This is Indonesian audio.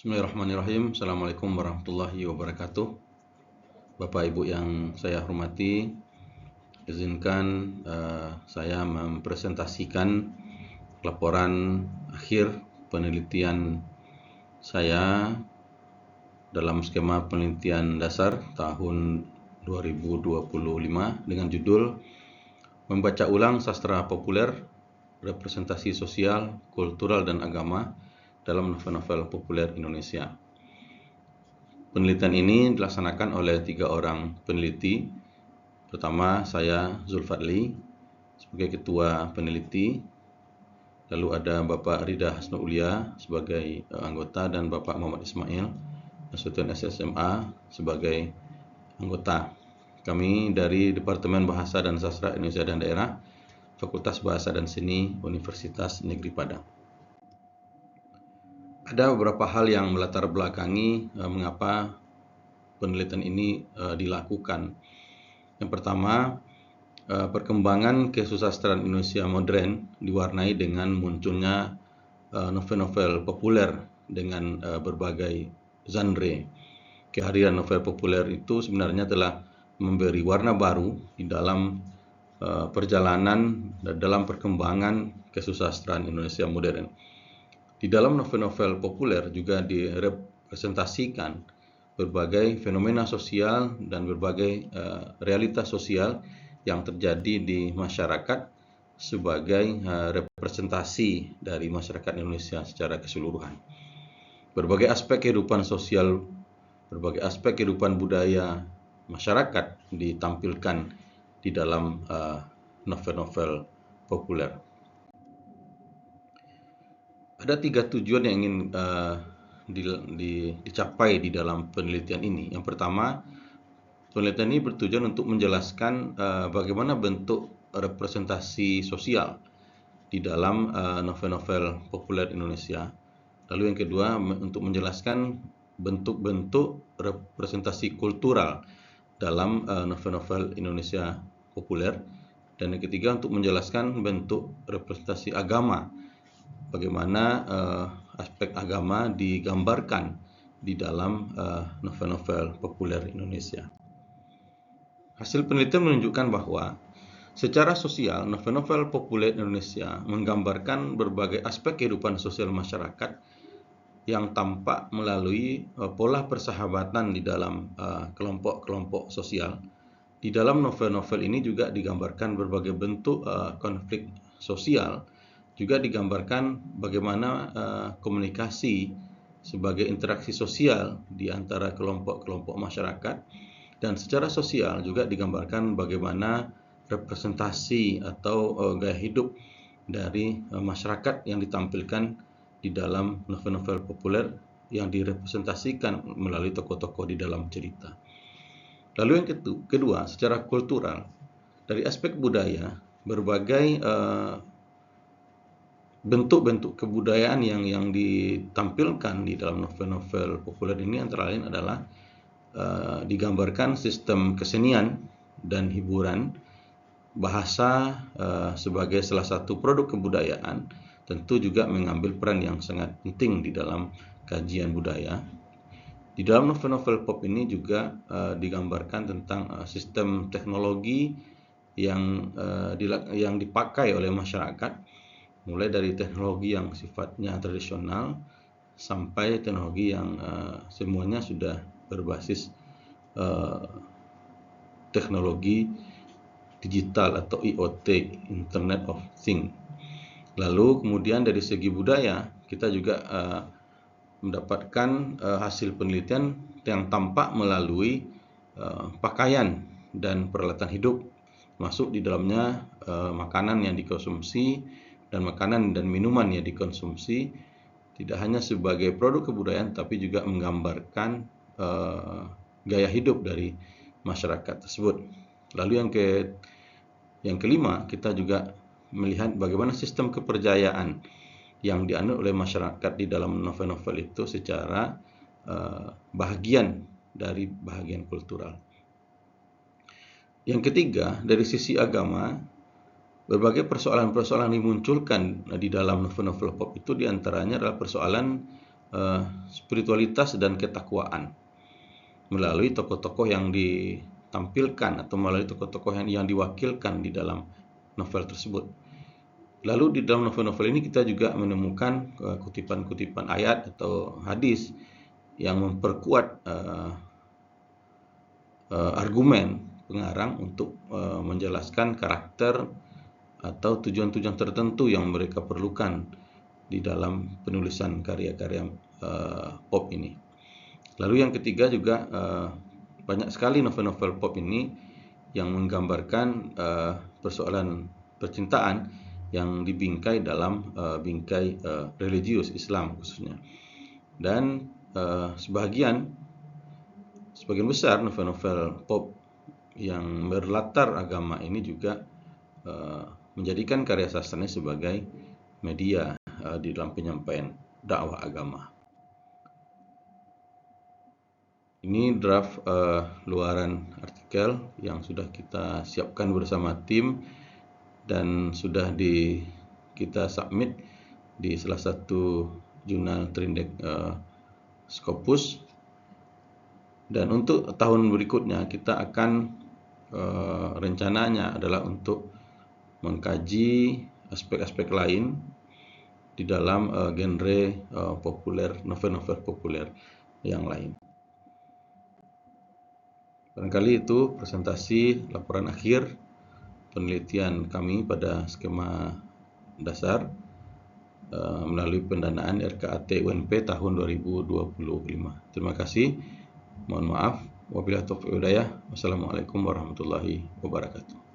Bismillahirrahmanirrahim. Assalamualaikum warahmatullahi wabarakatuh. Bapak Ibu yang saya hormati, izinkan saya mempresentasikan laporan akhir penelitian saya dalam skema penelitian dasar tahun 2025 dengan judul Membaca ulang sastra populer, representasi sosial, kultural, dan agama dalam novel-novel populer Indonesia. Penelitian ini dilaksanakan oleh 3 orang peneliti. Pertama, saya Zulfadli sebagai ketua peneliti. Lalu ada Bapak Rida Hasnaulia sebagai anggota dan Bapak Muhammad Ismail Nasution SSMA sebagai anggota. Kami dari Departemen Bahasa dan Sastra Indonesia dan Daerah, Fakultas Bahasa dan Seni Universitas Negeri Padang. Ada beberapa hal yang melatar belakangi mengapa penelitian ini dilakukan. Yang pertama, perkembangan kesusastraan Indonesia modern diwarnai dengan munculnya novel-novel populer dengan berbagai genre. Kehadiran novel populer itu sebenarnya telah memberi warna baru di dalam perjalanan dan dalam perkembangan kesusastraan Indonesia modern. Di dalam novel-novel populer juga direpresentasikan berbagai fenomena sosial dan berbagai realitas sosial yang terjadi di masyarakat sebagai representasi dari masyarakat Indonesia secara keseluruhan. Berbagai aspek kehidupan sosial, berbagai aspek kehidupan budaya masyarakat ditampilkan di dalam novel-novel populer. Ada 3 tujuan yang ingin dicapai di dalam penelitian ini. Yang pertama, penelitian ini bertujuan untuk menjelaskan bagaimana bentuk representasi sosial di dalam novel-novel populer Indonesia. Lalu yang kedua, untuk menjelaskan bentuk-bentuk representasi kultural dalam novel-novel Indonesia populer. Dan yang ketiga, untuk menjelaskan bentuk representasi agama, bagaimana aspek agama digambarkan di dalam novel-novel populer Indonesia. Hasil penelitian menunjukkan bahwa secara sosial, novel-novel populer Indonesia menggambarkan berbagai aspek kehidupan sosial masyarakat yang tampak melalui pola persahabatan di dalam kelompok-kelompok sosial. Di dalam novel-novel ini juga digambarkan berbagai bentuk konflik sosial, juga digambarkan bagaimana komunikasi sebagai interaksi sosial di antara kelompok-kelompok masyarakat, dan secara sosial juga digambarkan bagaimana representasi atau gaya hidup dari masyarakat yang ditampilkan di dalam novel-novel populer yang direpresentasikan melalui tokoh-tokoh di dalam cerita. Lalu yang kedua, secara kultural, dari aspek budaya, berbagai bentuk-bentuk kebudayaan yang ditampilkan di dalam novel-novel populer ini antara lain adalah digambarkan sistem kesenian dan hiburan, bahasa sebagai salah satu produk kebudayaan, tentu juga mengambil peran yang sangat penting di dalam kajian budaya. Di dalam novel-novel pop ini juga digambarkan tentang sistem teknologi yang dipakai oleh masyarakat, mulai dari teknologi yang sifatnya tradisional sampai teknologi yang semuanya sudah berbasis teknologi digital atau IoT, Internet of Things. Lalu kemudian dari segi budaya, kita juga mendapatkan hasil penelitian yang tampak melalui pakaian dan peralatan hidup, masuk di dalamnya makanan yang dikonsumsi dan makanan dan minuman yang dikonsumsi, tidak hanya sebagai produk kebudayaan tapi juga menggambarkan gaya hidup dari masyarakat tersebut. Lalu yang kelima, kita juga melihat bagaimana sistem kepercayaan yang dianut oleh masyarakat di dalam novel-novel itu secara bahagian dari bahagian kultural. Yang ketiga, dari sisi agama, berbagai persoalan-persoalan dimunculkan di dalam novel-novel pop itu diantaranya adalah persoalan spiritualitas dan ketakwaan melalui tokoh-tokoh yang ditampilkan atau melalui tokoh-tokoh yang diwakilkan di dalam novel tersebut. Lalu di dalam novel-novel ini kita juga menemukan kutipan-kutipan ayat atau hadis yang memperkuat argumen pengarang untuk menjelaskan karakter atau tujuan-tujuan tertentu yang mereka perlukan di dalam penulisan karya-karya pop ini. Lalu yang ketiga juga banyak sekali novel-novel pop ini yang menggambarkan persoalan percintaan yang dibingkai dalam bingkai religius Islam khususnya. Dan sebagian besar novel-novel pop yang berlatar agama ini juga menjadikan karya sastranya sebagai media di dalam penyampaian dakwah agama. Ini draft luaran artikel yang sudah kita siapkan bersama tim dan sudah kita submit di salah satu jurnal Trindek Scopus. Dan untuk tahun berikutnya kita akan rencananya adalah untuk mengkaji aspek-aspek lain di dalam genre populer, novel-novel populer yang lain. Barangkali itu presentasi laporan akhir penelitian kami pada skema dasar melalui pendanaan RKAT UNP tahun 2025. Terima kasih. Mohon maaf. Wabillahi taufiq wal hidayah. Wassalamualaikum warahmatullahi wabarakatuh.